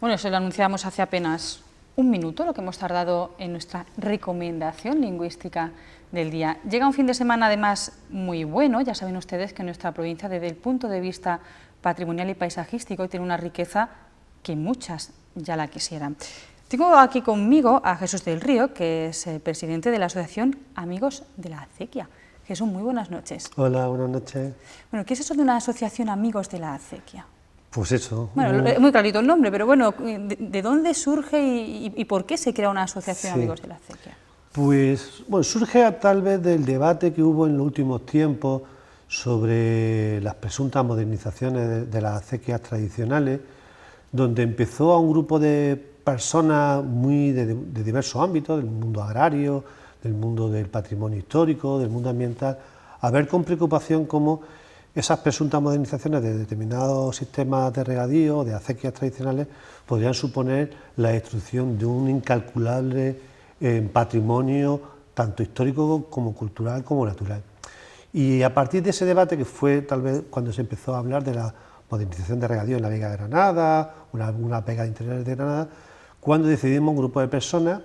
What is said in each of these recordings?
Bueno, se lo anunciamos hace apenas un minuto, lo que hemos tardado en nuestra recomendación lingüística del día. Llega un fin de semana además muy bueno, ya saben ustedes que nuestra provincia desde el punto de vista patrimonial y paisajístico tiene una riqueza que muchas ya la quisieran. Tengo aquí conmigo a Jesús del Río, que es presidente de la Asociación Amigos de la Acequia. Jesús, muy buenas noches. Hola, buenas noches. Bueno, ¿qué es eso de una asociación Amigos de la Acequia? Pues eso. Bueno, es muy clarito el nombre, pero bueno, ¿de dónde surge y por qué se crea una asociación Amigos de la Acequia? Pues bueno, surge tal vez del debate que hubo en los últimos tiempos sobre las presuntas modernizaciones de las acequias tradicionales, donde empezó a un grupo de personas muy de diversos ámbitos, del mundo agrario, del mundo del patrimonio histórico, del mundo ambiental, a ver con preocupación cómo esas presuntas modernizaciones de determinados sistemas de regadío, de acequias tradicionales, podrían suponer la destrucción de un incalculable patrimonio, tanto histórico como cultural como natural. Y a partir de ese debate, que fue tal vez cuando se empezó a hablar de la modernización de regadío en la Vega de Granada, una vega de interiores de Granada, cuando decidimos un grupo de personas,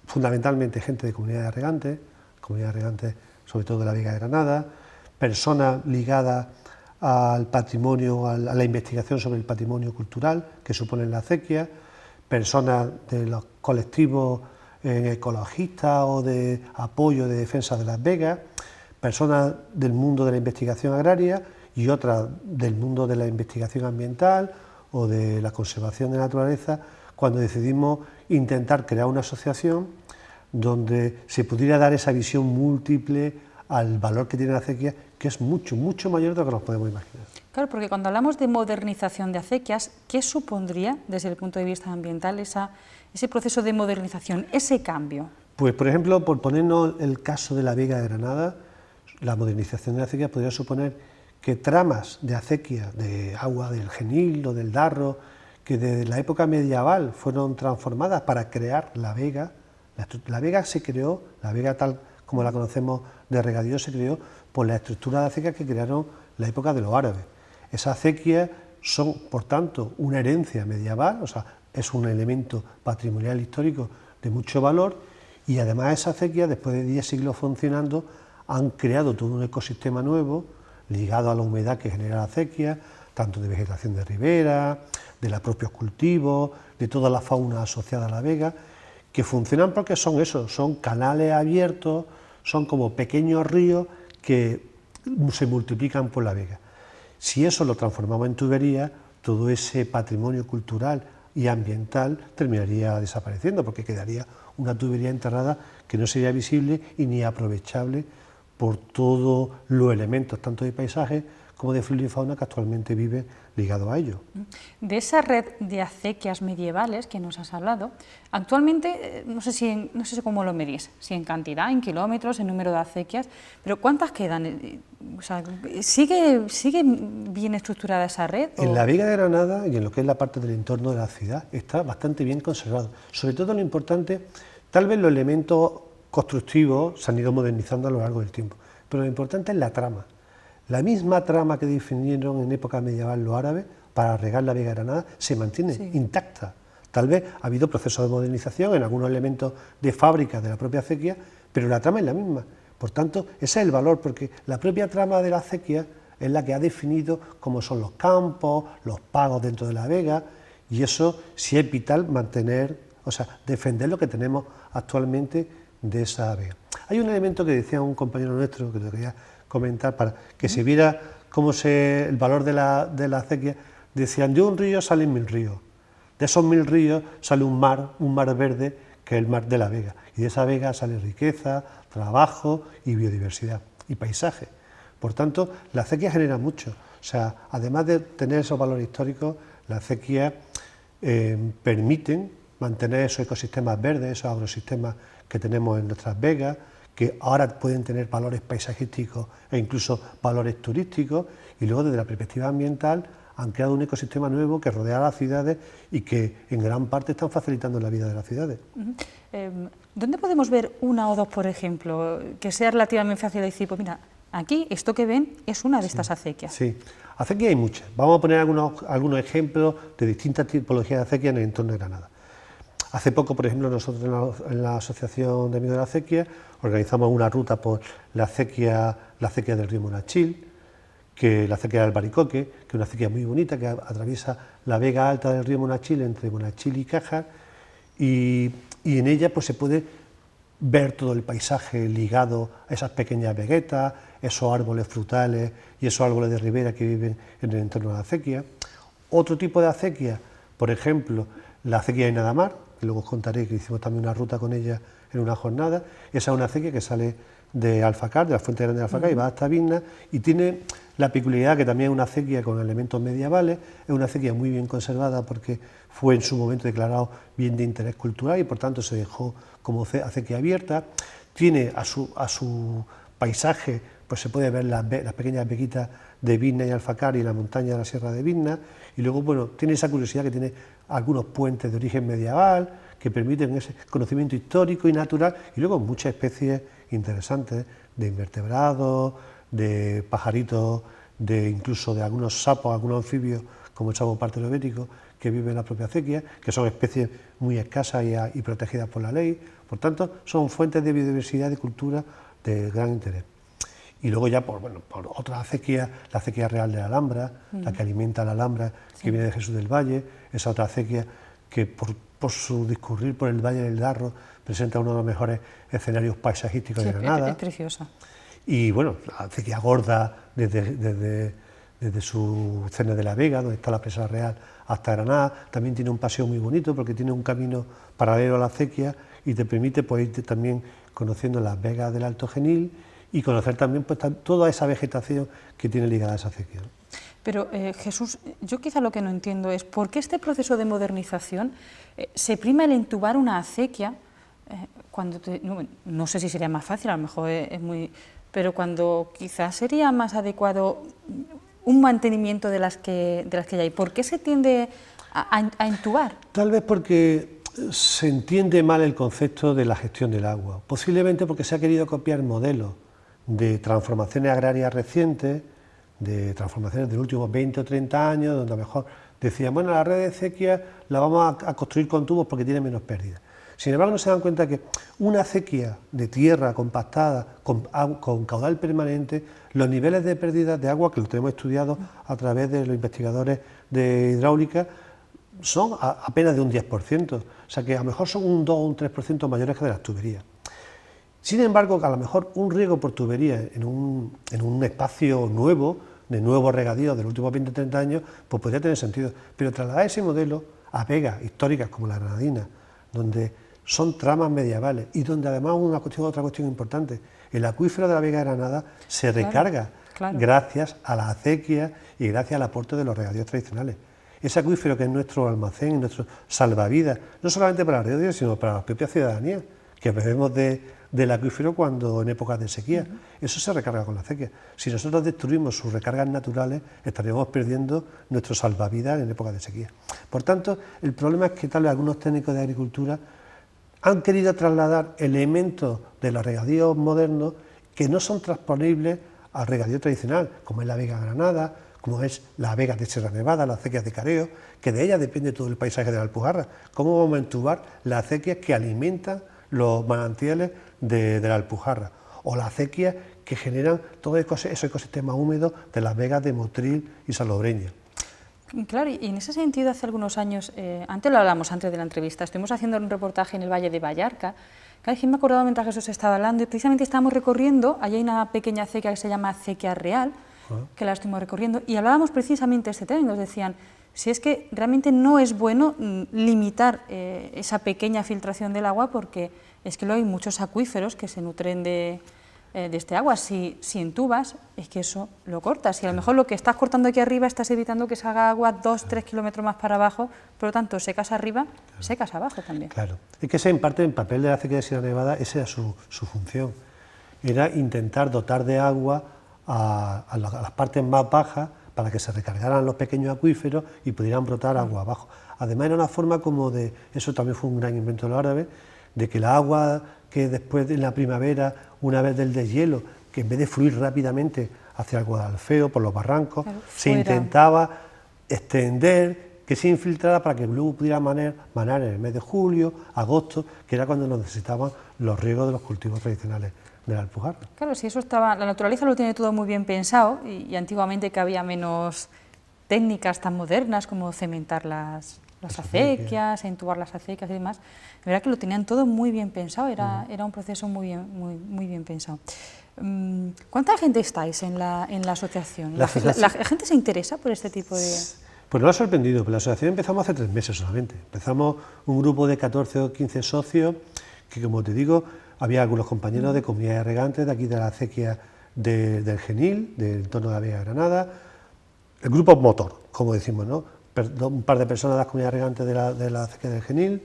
fundamentalmente gente de comunidades regantes sobre todo de la Vega de Granada, personas ligadas al patrimonio, a la investigación sobre el patrimonio cultural que supone la acequia, personas de los colectivos ecologistas o de apoyo de defensa de las vegas, personas del mundo de la investigación agraria y otras del mundo de la investigación ambiental o de la conservación de la naturaleza, cuando decidimos intentar crear una asociación donde se pudiera dar esa visión múltiple al valor que tiene la acequia, que es mucho, mucho mayor de lo que nos podemos imaginar. Claro, porque cuando hablamos de modernización de acequias, ¿qué supondría desde el punto de vista ambiental ese proceso de modernización, ese cambio? Pues, por ejemplo, por ponernos el caso de la Vega de Granada, la modernización de la acequia podría suponer que tramas de acequia, de agua del Genil o del Darro, que desde la época medieval fueron transformadas para crear la vega. La vega se creó, la vega tal como la conocemos de regadío, se creó por la estructura de acequia que crearon la época de los árabes. Esas acequias son, por tanto, una herencia medieval, o sea, es un elemento patrimonial histórico de mucho valor, y además esas acequias, después de 10 siglos funcionando, han creado todo un ecosistema nuevo, ligado a la humedad que genera la acequia, tanto de vegetación de ribera, de los propios cultivos, de toda la fauna asociada a la vega, que funcionan porque son eso, son canales abiertos, son como pequeños ríos que se multiplican por la vega. Si eso lo transformamos en tubería, todo ese patrimonio cultural y ambiental terminaría desapareciendo, porque quedaría una tubería enterrada que no sería visible y ni aprovechable por todos los elementos, tanto de paisaje como de flora y fauna que actualmente vive ligado a ello. De esa red de acequias medievales que nos has hablado, actualmente, no sé cómo lo medís, si en cantidad, en kilómetros, en número de acequias, pero ¿cuántas quedan? O sea, ¿sigue bien estructurada esa red? En la Vega de Granada y en lo que es la parte del entorno de la ciudad está bastante bien conservado. Sobre todo lo importante, tal vez los elementos constructivos se han ido modernizando a lo largo del tiempo, pero lo importante es la trama. La misma trama que definieron en época medieval los árabes para regar la Vega de Granada se mantiene intacta. Tal vez ha habido procesos de modernización en algunos elementos de fábrica de la propia acequia, pero la trama es la misma. Por tanto, ese es el valor, porque la propia trama de la acequia es la que ha definido cómo son los campos, los pagos dentro de la vega, y eso sí es vital mantener, o sea, defender lo que tenemos actualmente de esa vega. Hay un elemento que decía un compañero nuestro, que te quería comentar, para que se viera cómo el valor de la acequia. Decían, de un río salen 1000 ríos, de esos 1000 ríos sale un mar verde, que es el mar de la vega, y de esa vega sale riqueza, trabajo y biodiversidad, y paisaje. Por tanto, la acequia genera mucho, o sea, además de tener esos valores históricos, la acequia permiten mantener esos ecosistemas verdes, esos agrosistemas que tenemos en nuestras vegas, que ahora pueden tener valores paisajísticos e incluso valores turísticos, y luego desde la perspectiva ambiental han creado un ecosistema nuevo que rodea a las ciudades y que en gran parte están facilitando la vida de las ciudades. ¿Dónde podemos ver una o dos, por ejemplo, que sea relativamente fácil decir, pues mira, Aquí, esto que ven es una de estas acequias. Sí, acequias hay muchas. Vamos a poner algunos ejemplos de distintas tipologías de acequias en el entorno de Granada. Hace poco, por ejemplo, nosotros en la Asociación de Amigos de la Acequia organizamos una ruta por la acequia del río Monachil, que la acequia del Albaricoque, que es una acequia muy bonita que atraviesa la vega alta del río Monachil entre Monachil y Cájar, y en ella pues se puede ver todo el paisaje ligado a esas pequeñas veguetas, esos árboles frutales y esos árboles de ribera que viven en el entorno de la acequia. Otro tipo de acequia, por ejemplo, la acequia de Nadamar, que luego os contaré que hicimos también una ruta con ella en una jornada. Esa es una acequia que sale de Alfacar, de la Fuente Grande de Alfacar, y va hasta Vigna, y tiene la peculiaridad que también es una acequia con elementos medievales, es una acequia muy bien conservada porque fue en su momento declarado bien de interés cultural y por tanto se dejó como acequia abierta. Tiene a su paisaje, pues se puede ver las pequeñas veguitas de Vigna y Alfacar y la montaña de la Sierra de Vigna, y luego, bueno, tiene esa curiosidad que tiene algunos puentes de origen medieval que permiten ese conocimiento histórico y natural, y luego muchas especies interesantes de invertebrados, de pajaritos, incluso de algunos sapos, algunos anfibios, como el sapo partenobético, que viven en la propia acequia, que son especies muy escasas y protegidas por la ley. Por tanto, son fuentes de biodiversidad y de cultura de gran interés. Y luego ya por otras acequias, la acequia real de la Alhambra, la que alimenta la Alhambra, que viene de Jesús del Valle, esa otra acequia que por su discurrir por el Valle del Darro presenta uno de los mejores escenarios paisajísticos de Granada. Es preciosa. Y bueno, la acequia Gorda, desde su Cerne de la Vega, donde está la Presa Real, hasta Granada, también tiene un paseo muy bonito porque tiene un camino paralelo a la acequia y te permite pues, irte también conociendo las vegas del Alto Genil y conocer también pues, toda esa vegetación que tiene ligada a esa acequia. Pero Jesús, yo quizá lo que no entiendo es por qué este proceso de modernización se prima el entubar una acequia cuando no sé si sería más fácil, a lo mejor es muy... pero cuando quizás sería más adecuado un mantenimiento de las que ya hay. ¿Por qué se tiende a entubar? Tal vez porque se entiende mal el concepto de la gestión del agua, posiblemente porque se ha querido copiar modelos de transformaciones agrarias recientes, de transformaciones de los últimos 20 o 30 años, donde a lo mejor decían, bueno, la red de acequia la vamos a construir con tubos porque tiene menos pérdidas. Sin embargo, no se dan cuenta que una acequia de tierra compactada, con caudal permanente, los niveles de pérdidas de agua, que lo tenemos estudiado a través de los investigadores de hidráulica, son apenas de un 10%, o sea que a lo mejor son un 2 o un 3% mayores que de las tuberías. Sin embargo, a lo mejor un riego por tubería en un espacio nuevo, de nuevos regadíos de los últimos 20 o 30 años, pues podría tener sentido, pero trasladar ese modelo a vegas históricas como la granadina, donde son tramas medievales y donde además otra cuestión importante, el acuífero de la Vega de Granada se recarga gracias a la acequia y gracias al aporte de los regadíos tradicionales. Ese acuífero que es nuestro almacén, nuestro salvavidas, no solamente para los regadíos, sino para la propia ciudadanía, que bebemos del acuífero cuando en épocas de sequía. Eso se recarga con la acequia. Si nosotros destruimos sus recargas naturales, estaríamos perdiendo nuestro salvavidas en épocas de sequía. Por tanto, el problema es que tal vez algunos técnicos de agricultura han querido trasladar elementos de los regadíos modernos que no son transponibles al regadío tradicional, como es la Vega Granada, como es la Vega de Sierra Nevada, las acequias de Careo, que de ellas depende todo el paisaje de la Alpujarra. ¿Cómo vamos a entubar las acequias que alimentan los manantiales de la Alpujarra? O las acequias que generan todo esos ecosistemas húmedos de las vegas de Motril y Salobreña. Claro, y en ese sentido, hace algunos años, antes lo hablamos antes de la entrevista, estuvimos haciendo un reportaje en el Valle de Vallarca, que me he acordado mientras Jesús estaba hablando, y precisamente estábamos recorriendo, allí hay una pequeña acequia que se llama Acequia Real, que la estuvimos recorriendo, y hablábamos precisamente de este tema, y nos decían, si es que realmente no es bueno limitar esa pequeña filtración del agua, porque es que luego hay muchos acuíferos que se nutren de este agua. Si entubas, es que eso lo cortas, y a lo mejor lo que estás cortando aquí arriba estás evitando que salga agua 2-3 kilómetros más para abajo, por lo tanto, secas arriba, secas abajo también. Claro, es que ese en parte, en papel de la acequia de Sierra Nevada, esa era su función, era intentar dotar de agua a las partes más bajas para que se recargaran los pequeños acuíferos y pudieran brotar agua abajo. Además era una forma como de, eso también fue un gran invento de los árabes, de que la agua que después en la primavera, una vez del deshielo, que en vez de fluir rápidamente hacia el Guadalfeo, por los barrancos, claro, se intentaba extender, que se infiltrara para que luego pudiera manar en el mes de julio, agosto, que era cuando nos necesitaban los riegos de los cultivos tradicionales de la Alpujarra. Claro, si eso estaba, la naturaleza lo tiene todo muy bien pensado y antiguamente que había menos técnicas tan modernas como cementar las acequias, entubar las acequias y demás, la verdad que lo tenían todo muy bien pensado, era un proceso muy bien pensado. ¿Cuánta gente estáis en la asociación? ¿La gente se interesa por este tipo de...? Pues nos ha sorprendido, pero la asociación empezamos hace 3 meses solamente. Empezamos un grupo de 14 o 15 socios, que como te digo, había algunos compañeros de comunidades regantes, de aquí de la acequia del Genil, del entorno de la Vega de Granada, el grupo motor, como decimos, ¿no? Un par de personas de las comunidades regantes de la acequia del Genil,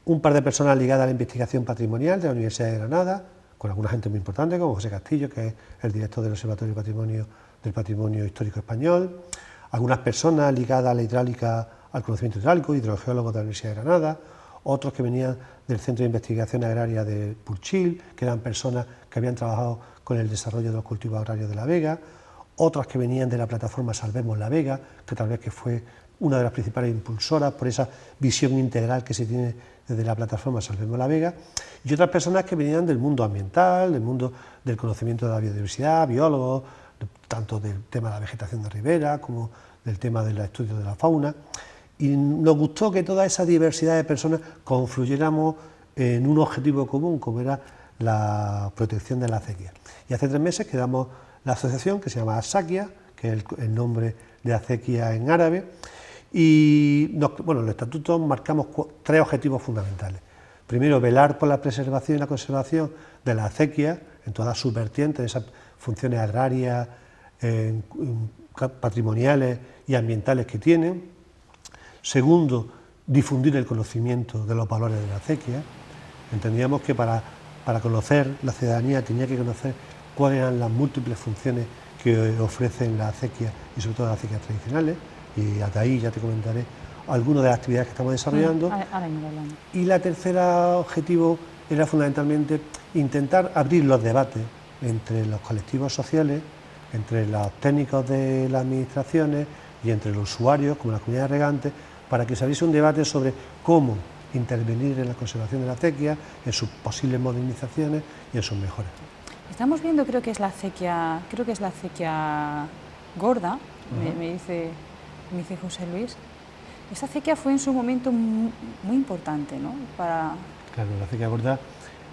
un par de personas ligadas a la investigación patrimonial de la Universidad de Granada, con alguna gente muy importante, como José Castillo, que es el director del Observatorio del Patrimonio Histórico Español, algunas personas ligadas a la hidráulica, al conocimiento hidráulico, hidrogeólogos de la Universidad de Granada, otros que venían del Centro de Investigación Agraria de Purchil, que eran personas que habían trabajado con el desarrollo de los cultivos agrarios de La Vega, otras que venían de la plataforma Salvemos La Vega, que tal vez que fue una de las principales impulsoras por esa visión integral que se tiene desde la plataforma Salvemos La Vega, y otras personas que venían del mundo ambiental, del mundo del conocimiento de la biodiversidad, biólogos, tanto del tema de la vegetación de ribera como del tema del estudio de la fauna, y nos gustó que toda esa diversidad de personas confluyéramos en un objetivo común, como era la protección de la acequia. Y hace 3 meses creamos la asociación, que se llama Asaquia, que es el nombre de acequia en árabe, y los estatutos marcamos 3 objetivos fundamentales. Primero, velar por la preservación y la conservación de la acequia en todas sus vertientes, esas funciones agrarias, patrimoniales y ambientales que tienen. Segundo, difundir el conocimiento de los valores de la acequia. Entendíamos que para conocer la ciudadanía tenía que conocer cuáles eran las múltiples funciones que ofrecen la acequia y sobre todo las acequias tradicionales, y hasta ahí ya te comentaré algunas de las actividades que estamos desarrollando. Y la tercera objetivo era fundamentalmente intentar abrir los debates entre los colectivos sociales, entre los técnicos de las administraciones y entre los usuarios, como las comunidades regantes, para que se abriese un debate sobre cómo intervenir en la conservación de la acequia, en sus posibles modernizaciones y en sus mejoras. Estamos viendo, creo que es la acequia gorda, me dice José Luis. Esa acequia fue en su momento muy importante, ¿no? Claro, la acequia gorda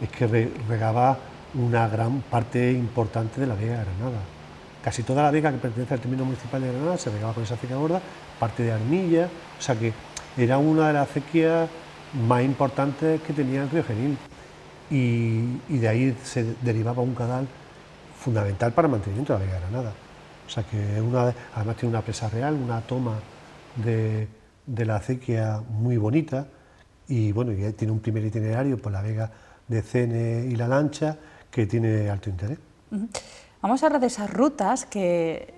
es que regaba una gran parte importante de la Vega de Granada. Casi toda la vega que pertenece al término municipal de Granada se regaba con esa acequia gorda, parte de Armilla, o sea que era una de las acequias más importantes que tenía el río Genil, y de ahí se derivaba un canal fundamental para el mantenimiento de la Vega de Granada. O sea que además tiene una presa real, una toma de la acequia muy bonita, y bueno, y tiene un primer itinerario por la Vega de Cene y La Lancha que tiene alto interés. Vamos a hablar de esas rutas que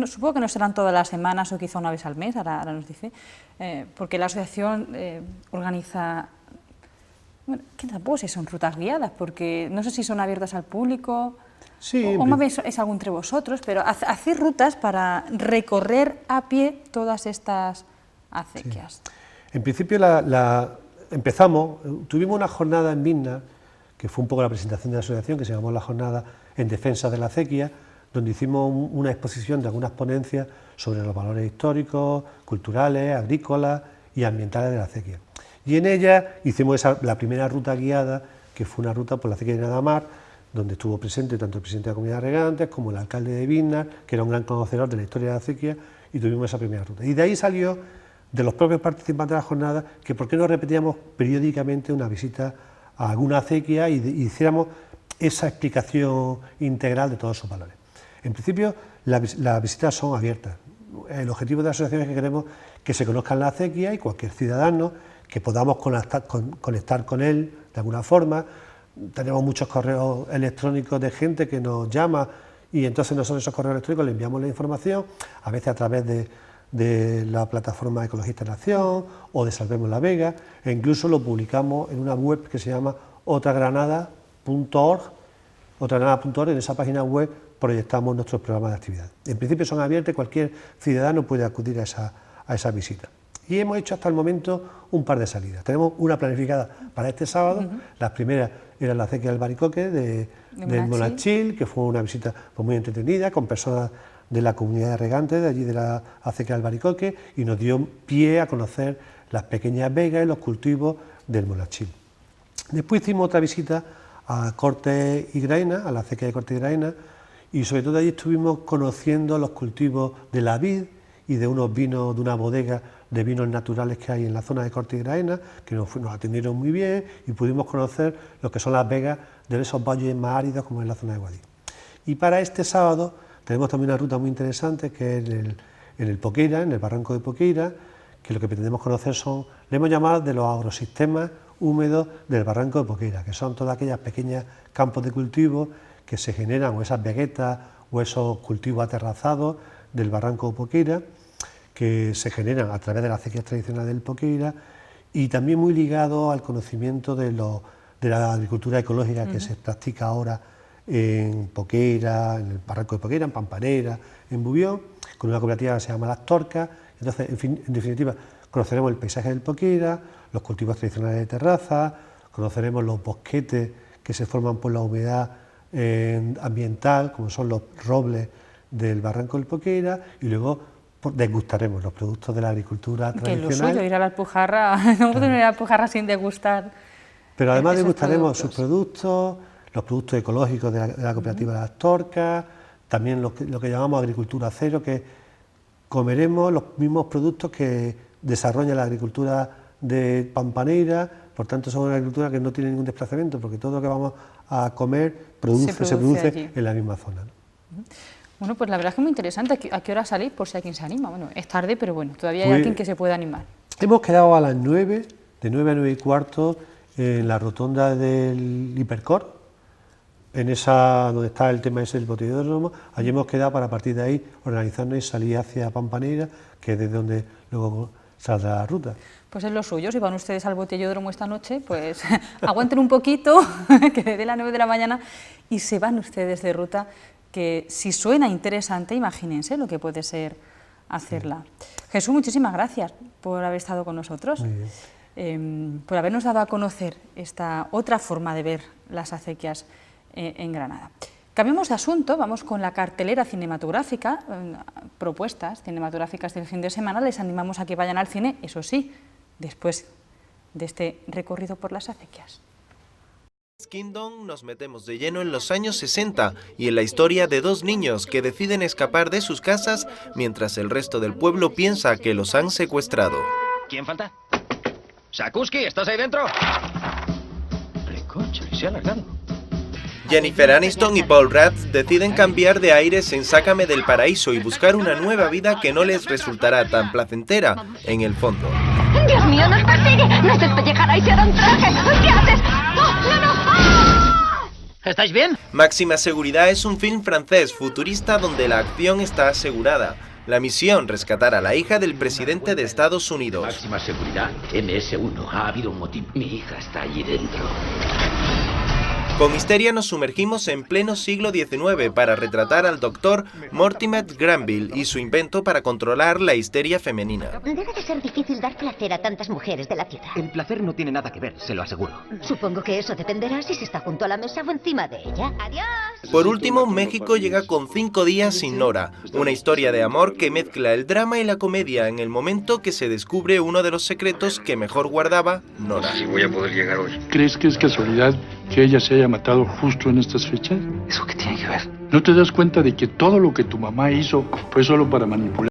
supongo que no serán todas las semanas o quizá una vez al mes, ahora nos dice, porque la asociación organiza, bueno, que tampoco sé si son rutas guiadas, porque no sé si son abiertas al público, sí, o más bien es algo entre vosotros, pero hacer rutas para recorrer a pie todas estas acequias. Sí. En principio tuvimos una jornada en Vinna, que fue un poco la presentación de la asociación, que se llamó la jornada en defensa de la acequia, donde hicimos una exposición de algunas ponencias sobre los valores históricos, culturales, agrícolas y ambientales de la acequia. Y en ella hicimos la primera ruta guiada, que fue una ruta por la acequia de Nadamar, donde estuvo presente tanto el presidente de la Comunidad de Regantes como el alcalde de Vinna, que era un gran conocedor de la historia de la acequia, y tuvimos esa primera ruta. Y de ahí salió, de los propios participantes de la jornada, que por qué no repetíamos periódicamente una visita a alguna acequia y hiciéramos esa explicación integral de todos sus valores. En principio, las visitas son abiertas. El objetivo de la asociación es que queremos que se conozcan la acequia y cualquier ciudadano que podamos conectar con él de alguna forma. Tenemos muchos correos electrónicos de gente que nos llama y entonces nosotros esos correos electrónicos le enviamos la información, a veces a través de la plataforma Ecologista en Acción o de Salvemos la Vega, e incluso lo publicamos en una web que se llama otragranada.org, otranada.org, en esa página web proyectamos nuestros programas de actividad. En principio son abiertos, cualquier ciudadano puede acudir a esa visita. Y hemos hecho hasta el momento un par de salidas. Tenemos una planificada para este sábado. Las primeras eran la acequia del Baricoque, del Monachil, que fue una visita pues, muy entretenida, con personas de la comunidad de regantes de allí de la acequia del Baricoque, y nos dio pie a conocer las pequeñas vegas y los cultivos del Monachil. Después hicimos otra visita a Cortes y Graena, a la acequia de Cortes y Graena, y sobre todo allí estuvimos conociendo los cultivos de la vid y de unos vinos, de una bodega de vinos naturales que hay en la zona de Cortes y Graena, que nos atendieron muy bien y pudimos conocer lo que son las vegas de esos valles más áridos como es la zona de Guadix. Y para este sábado tenemos también una ruta muy interesante que es en el Poqueira, en el barranco de Poqueira, que lo que pretendemos conocer son, le hemos llamado de los agrosistemas húmedos del barranco de Poqueira, que son todas aquellas pequeñas campos de cultivo que se generan, o esas veguetas o esos cultivos aterrazados del barranco de Poqueira, que se generan a través de las acequias tradicionales del Poqueira, y también muy ligado al conocimiento de la agricultura ecológica que se practica ahora en Poqueira, en el barranco de Poqueira, en Pampanera, en Bubión, con una cooperativa que se llama Las Torcas. Entonces, en definitiva, conoceremos el paisaje del Poqueira, los cultivos tradicionales de terraza, conoceremos los bosquetes que se forman por la humedad ambiental, como son los robles del barranco del Poqueira, y luego degustaremos los productos de la agricultura tradicional. Que lo suyo, ir a la Alpujarra, no podemos ir a la Alpujarra sin degustar. Pero además degustaremos sus productos, los productos ecológicos de la cooperativa de Las Torcas, también lo que llamamos agricultura cero, que comeremos los mismos productos que desarrolla la agricultura de Pampanera. Por tanto, son una agricultura que no tiene ningún desplazamiento, porque todo lo que vamos a comer se produce en la misma zona, ¿no? Bueno, pues la verdad es que es muy interesante. ¿A qué hora salís? Por si hay quien se anima. Bueno, es tarde, pero bueno, todavía hay alguien que se pueda animar. Hemos quedado a las 9, de 9 a 9 y cuarto, en la rotonda del Hipercor, en esa donde está el tema ese del botellódromo. Allí hemos quedado para, a partir de ahí, organizarnos y salir hacia Pampanera, que es desde donde luego saldrá la ruta. Pues es lo suyo. Si van ustedes al botellódromo esta noche, pues aguanten un poquito, que desde las 9 de la mañana, y se van ustedes de ruta, que si suena interesante, imagínense lo que puede ser hacerla. Jesús, muchísimas gracias por haber estado con nosotros, por habernos dado a conocer esta otra forma de ver las acequias en Granada. Cambiamos de asunto, vamos con la cartelera cinematográfica, propuestas cinematográficas del fin de semana. Les animamos a que vayan al cine, eso sí, después de este recorrido por las acequias. Kingdom nos metemos de lleno en los años 60 y en la historia de dos niños que deciden escapar de sus casas mientras el resto del pueblo piensa que los han secuestrado. ¿Quién falta? Sakuski, ¿estás ahí dentro? Recoche, se ha alargado. Jennifer Aniston y Paul Rudd deciden cambiar de aires en Sácame del Paraíso y buscar una nueva vida que no les resultará tan placentera en el fondo. ¡Dios mío, nos persigue! ¡Nos despellejará y se hará un traje! ¿Qué haces? ¡Oh, no, no! ¡Ah! ¿Estáis bien? Máxima Seguridad es un film francés futurista donde la acción está asegurada. La misión, rescatar a la hija del presidente de Estados Unidos. Máxima Seguridad, MS-1. Ha habido un motín. Mi hija está allí dentro. Con Histeria nos sumergimos en pleno siglo XIX para retratar al doctor Mortimer Granville y su invento para controlar la histeria femenina. Debe de ser difícil dar placer a tantas mujeres de la ciudad. El placer no tiene nada que ver, se lo aseguro. Supongo que eso dependerá si se está junto a la mesa o encima de ella. ¡Adiós! Por último, México llega con 5 días sin Nora, una historia de amor que mezcla el drama y la comedia en el momento que se descubre uno de los secretos que mejor guardaba Nora. Si voy a poder llegar hoy. ¿Crees que es casualidad que ella se haya matado justo en estas fechas? ¿Eso qué tiene que ver? ¿No te das cuenta de que todo lo que tu mamá hizo fue solo para manipular?